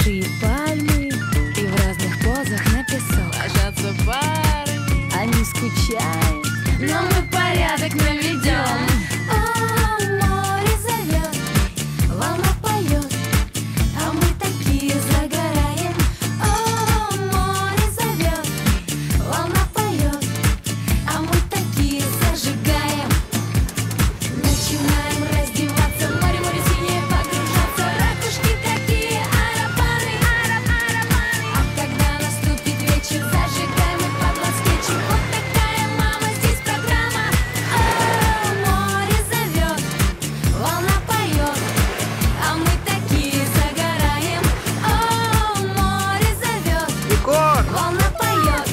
большие пальмы, и в разных позах на песок ложатся парами. Они скучают, но мы порядок наведем. О, море зовет, волна поет, а мы такие загораем. О, море зовет, волна поет, а мы такие зажигаем. Начинаем раздеваться, море, море синее погружаться, ракушки такие, аэропаны, а когда наступит вечер, зажигаем и под москвичи. Вот такая, мама, здесь программа. О, море зовет, волна поет, а мы такие загораем. О, море зовет, Егор! волна поет,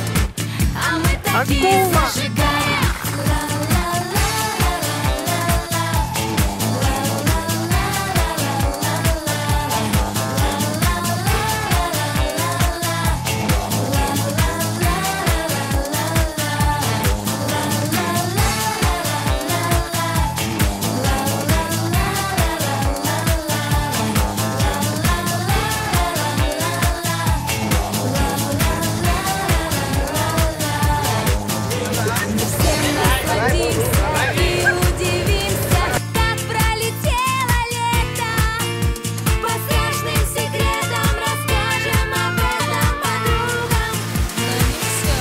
а мы такие Акула! зажигаем. И удивимся, как пролетело лето. По страшным секретам расскажем об этом подругам. Но не все.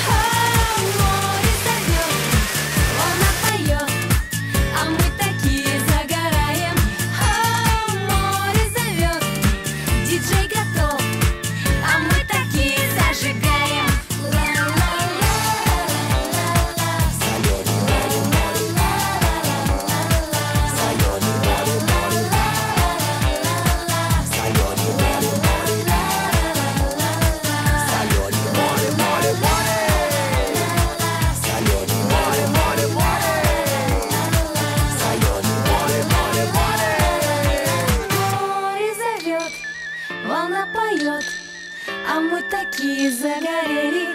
О, море зовет, волна поет, а мы такие загораем. О, море зовет, диджей готов, а мы такие зажигаем. Море зовет, волна поет, а мы такие загорели.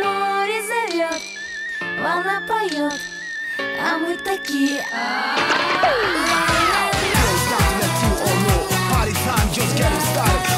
Море зовет, волна поет, а мы такие. Girls, nothing left you or more. Party time just getting started.